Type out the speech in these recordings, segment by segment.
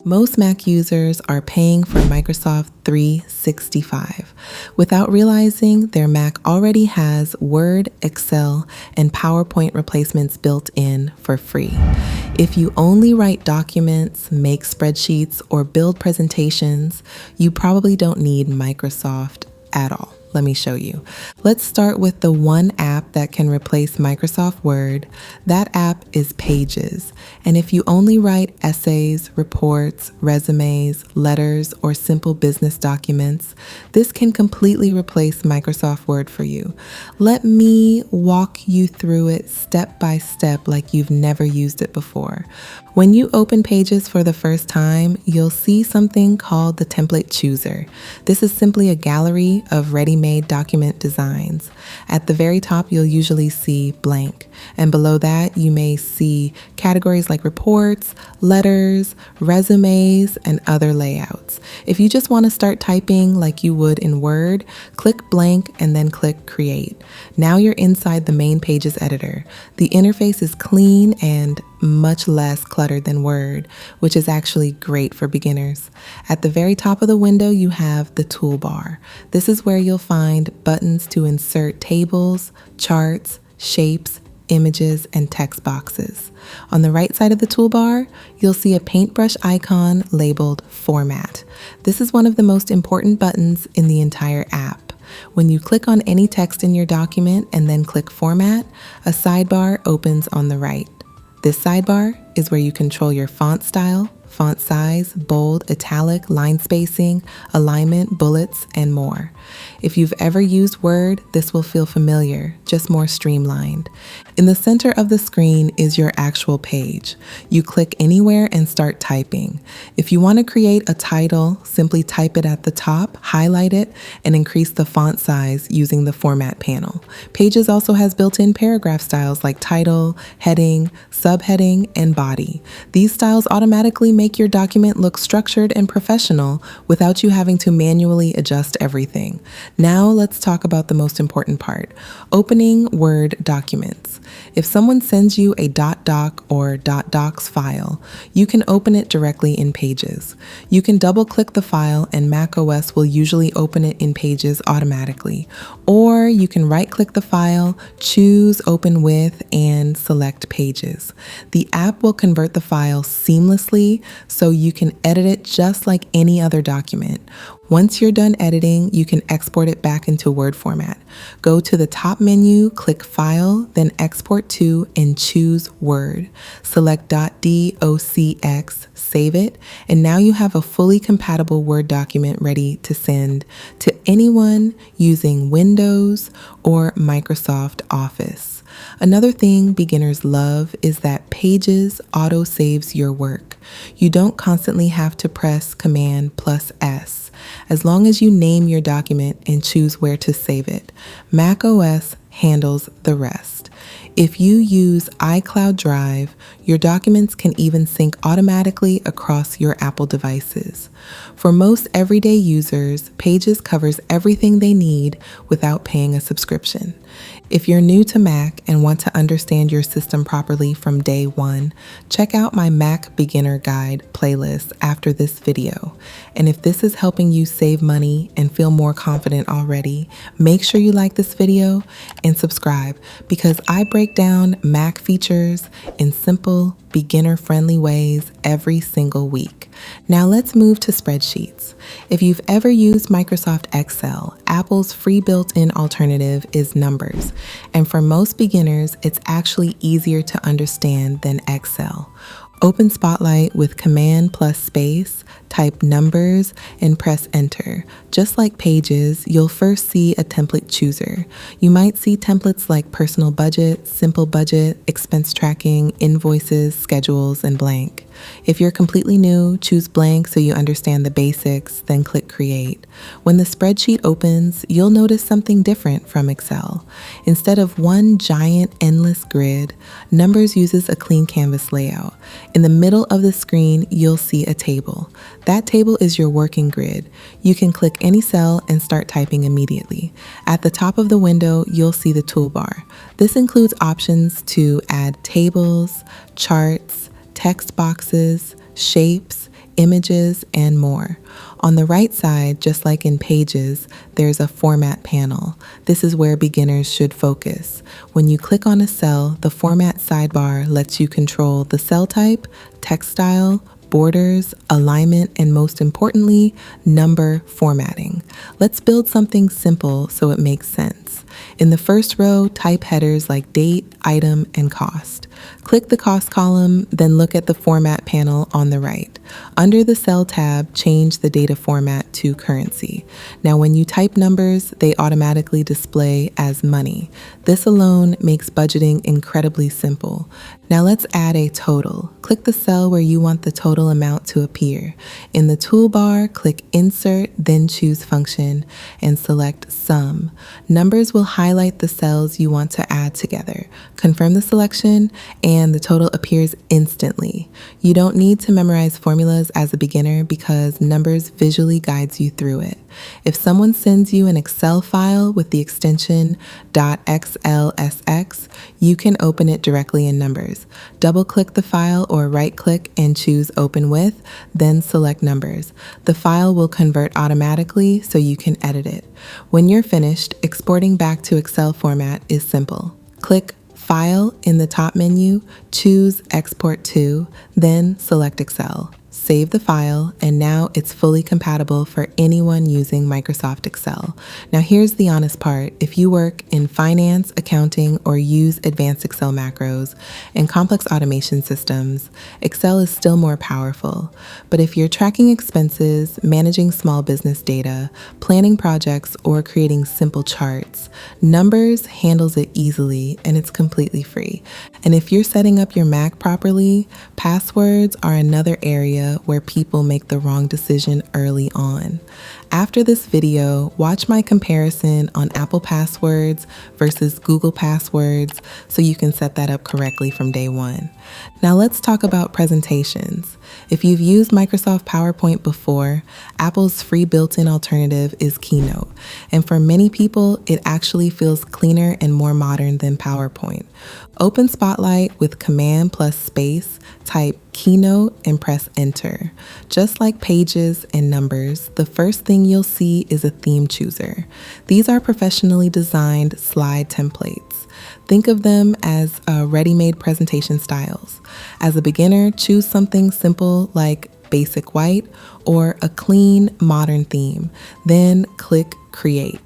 Most Mac users are paying for Microsoft 365 without realizing their Mac already has Word, Excel, and PowerPoint replacements built in for free. If you only write documents, make spreadsheets, or build presentations, you probably don't need Microsoft at all. Let me show you. Let's start with the one app that can replace Microsoft Word. That app is Pages. And if you only write essays, reports, resumes, letters, or simple business documents, this can completely replace Microsoft Word for you. Let me walk you through it step by step like you've never used it before. When you open Pages for the first time, you'll see something called the Template Chooser. This is simply a gallery of ready-made document designs. At the very top, you'll usually see blank, and below that, you may see categories like reports, letters, resumes, and other layouts. If you just want to start typing like you would in Word, click blank and then click Create. Now you're inside the main Pages editor. The interface is clean and much less cluttered than Word, which is actually great for beginners. At the very top of the window, you have the toolbar. This is where you'll find buttons to insert tables, charts, shapes, images, and text boxes. On the right side of the toolbar, you'll see a paintbrush icon labeled Format. This is one of the most important buttons in the entire app. When you click on any text in your document and then click Format, a sidebar opens on the right. This sidebar is where you control your font style, font size, bold, italic, line spacing, alignment, bullets, and more. If you've ever used Word, this will feel familiar, just more streamlined. In the center of the screen is your actual page. You click anywhere and start typing. If you want to create a title, simply type it at the top, highlight it, and increase the font size using the Format panel. Pages also has built-in paragraph styles like title, heading, subheading, and body. These styles automatically make your document look structured and professional without you having to manually adjust everything. Now let's talk about the most important part, opening Word documents. If someone sends you a .doc or .docs file, you can open it directly in Pages. You can double-click the file and macOS will usually open it in Pages automatically. Or you can right-click the file, choose Open With, and select Pages. The app will convert the file seamlessly so you can edit it just like any other document. Once you're done editing, you can export it back into Word format. Go to the top menu, click File, then Export to, and choose Word. Select .docx, save it, and now you have a fully compatible Word document ready to send to anyone using Windows or Microsoft Office. Another thing beginners love is that Pages auto-saves your work. You don't constantly have to press Command+S. As long as you name your document and choose where to save it, macOS handles the rest. If you use iCloud Drive, your documents can even sync automatically across your Apple devices. For most everyday users, Pages covers everything they need without paying a subscription. If you're new to Mac and want to understand your system properly from day one, check out my Mac Beginner Guide playlist after this video. And if this is helping you save money and feel more confident already, make sure you like this video and subscribe because I break down Mac features in simple, beginner-friendly ways every single week. Now let's move to spreadsheets. If you've ever used Microsoft Excel, Apple's free built-in alternative is Numbers. And for most beginners, it's actually easier to understand than Excel. Open Spotlight with Command plus space, type Numbers, and press Enter. Just like Pages, you'll first see a template chooser. You might see templates like Personal Budget, Simple Budget, Expense Tracking, Invoices, Schedules, and Blank. If you're completely new, choose Blank so you understand the basics, then click Create. When the spreadsheet opens, you'll notice something different from Excel. Instead of one giant endless grid, Numbers uses a clean canvas layout. In the middle of the screen, you'll see a table. That table is your working grid. You can click any cell and start typing immediately. At the top of the window, you'll see the toolbar. This includes options to add tables, charts, text boxes, shapes, images, and more. On the right side, just like in Pages, there's a Format panel. This is where beginners should focus. When you click on a cell, the Format sidebar lets you control the cell type, text style, borders, alignment, and most importantly, number formatting. Let's build something simple so it makes sense. In the first row, type headers like date, item, and cost. Click the cost column, then look at the format panel on the right. Under the cell tab, change the data format to currency. Now, when you type numbers, they automatically display as money. This alone makes budgeting incredibly simple. Now let's add a total. Click the cell where you want the total amount to appear. In the toolbar, click Insert, then choose Function, and select Sum. Numbers will highlight the cells you want to add together. Confirm the selection, and the total appears instantly. You don't need to memorize formulas as a beginner because Numbers visually guides you through it. If someone sends you an Excel file with the extension .xlsx, you can open it directly in Numbers. Double-click the file or right-click and choose Open With, then select Numbers. The file will convert automatically so you can edit it. When you're finished, exporting back to Excel format is simple. Click File in the top menu, choose Export to, then select Excel. Save the file, and now it's fully compatible for anyone using Microsoft Excel. Now here's the honest part. If you work in finance, accounting, or use advanced Excel macros and complex automation systems, Excel is still more powerful. But if you're tracking expenses, managing small business data, planning projects, or creating simple charts, Numbers handles it easily and it's completely free. And if you're setting up your Mac properly, passwords are another area where people make the wrong decision early on. After this video, watch my comparison on Apple Passwords versus Google Passwords so you can set that up correctly from day one. Now let's talk about presentations. If you've used Microsoft PowerPoint before, Apple's free built-in alternative is Keynote. And for many people, it actually feels cleaner and more modern than PowerPoint. Open Spotlight with Command plus space, type Keynote and press Enter. Just like Pages and Numbers, the first thing you'll see is a theme chooser. These are professionally designed slide templates. Think of them as ready-made presentation styles. As a beginner, choose something simple like basic white or a clean, modern theme. Then click Create.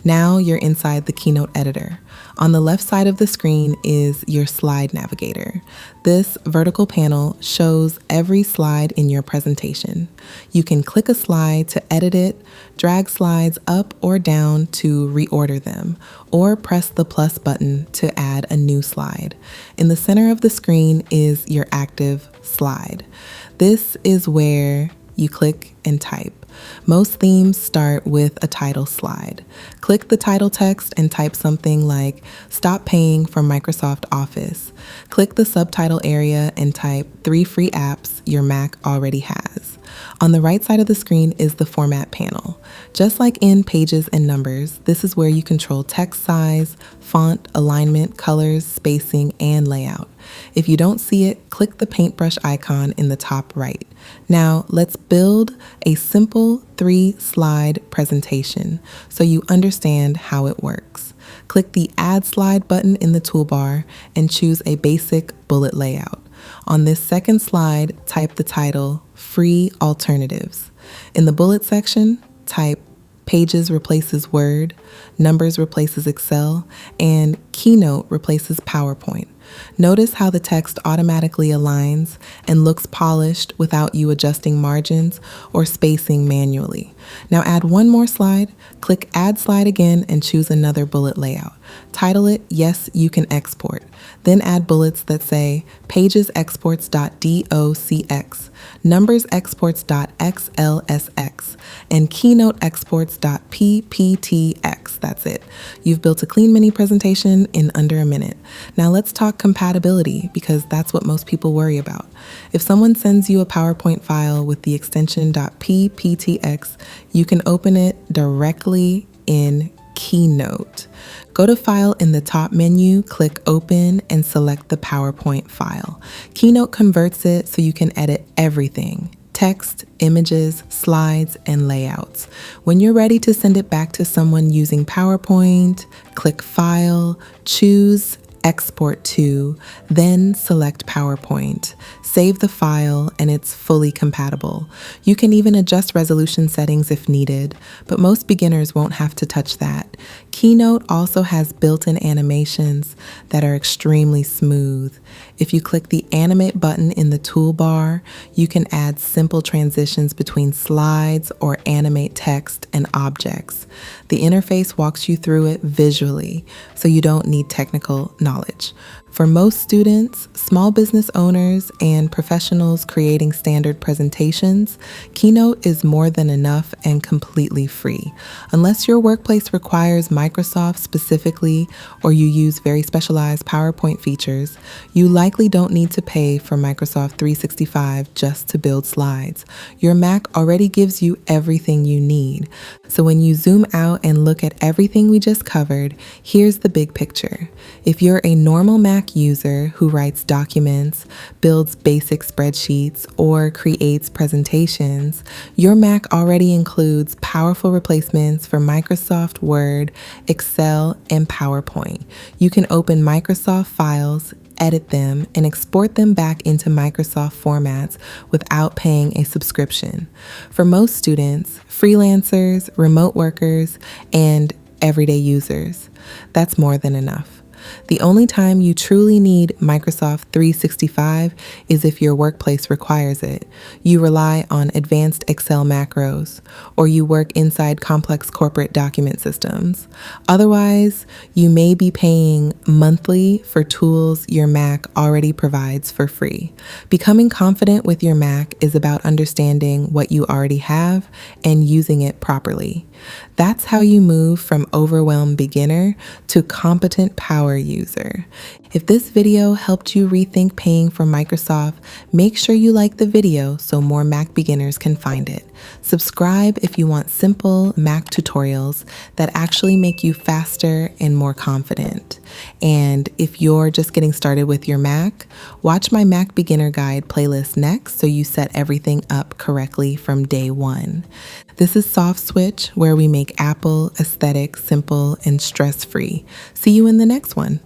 Now you're inside the Keynote editor. On the left side of the screen is your slide navigator. This vertical panel shows every slide in your presentation. You can click a slide to edit it, drag slides up or down to reorder them, or press the plus button to add a new slide. In the center of the screen is your active slide. This is where you click and type. Most themes start with a title slide. Click the title text and type something like "Stop paying for Microsoft Office." Click the subtitle area and type 3 free apps your Mac already has. On the right side of the screen is the Format panel. Just like in Pages and Numbers, this is where you control text size, font, alignment, colors, spacing, and layout. If you don't see it, click the paintbrush icon in the top right. Now, let's build a simple 3-slide presentation so you understand how it works. Click the Add Slide button in the toolbar and choose a basic bullet layout. On this second slide, type the title, Free Alternatives. In the bullet section, type Pages replaces Word, Numbers replaces Excel, and Keynote replaces PowerPoint. Notice how the text automatically aligns and looks polished without you adjusting margins or spacing manually. Now add one more slide, click Add Slide again and choose another bullet layout. Title it, Yes, You Can Export. Then add bullets that say Pages exports.docx, Numbers exports.xlsx, and Keynote exports.pptx. That's it. You've built a clean mini presentation in under a minute. Now let's talk compatibility because that's what most people worry about. If someone sends you a PowerPoint file with the extension .pptx, you can open it directly in Keynote. Go to File in the top menu, click Open, and select the PowerPoint file. Keynote converts it so you can edit everything: text, images, slides, and layouts. When you're ready to send it back to someone using PowerPoint, click File, choose Export to, then select PowerPoint. Save the file and it's fully compatible. You can even adjust resolution settings if needed, but most beginners won't have to touch that. Keynote also has built-in animations that are extremely smooth. If you click the Animate button in the toolbar, you can add simple transitions between slides or animate text and objects. The interface walks you through it visually, so you don't need technical knowledge. For most students, small business owners, and professionals creating standard presentations, Keynote is more than enough and completely free. Unless your workplace requires Microsoft specifically or you use very specialized PowerPoint features, you likely don't need to pay for Microsoft 365 just to build slides. Your Mac already gives you everything you need. So when you zoom out and look at everything we just covered, here's the big picture. If you're a normal Mac user who writes documents, builds basic spreadsheets, or creates presentations, your Mac already includes powerful replacements for Microsoft Word, Excel, and PowerPoint. You can open Microsoft files, edit them, and export them back into Microsoft formats without paying a subscription. For most students, freelancers, remote workers, and everyday users, that's more than enough. The only time you truly need Microsoft 365 is if your workplace requires it. You rely on advanced Excel macros, or you work inside complex corporate document systems. Otherwise, you may be paying monthly for tools your Mac already provides for free. Becoming confident with your Mac is about understanding what you already have and using it properly. That's how you move from overwhelmed beginner to competent power user. If this video helped you rethink paying for Microsoft, make sure you like the video so more Mac beginners can find it. Subscribe if you want simple Mac tutorials that actually make you faster and more confident. And if you're just getting started with your Mac, watch my Mac Beginner Guide playlist next so you set everything up correctly from day one. This is Soft Switch, where we make Apple aesthetic, simple, and stress-free. See you in the next one.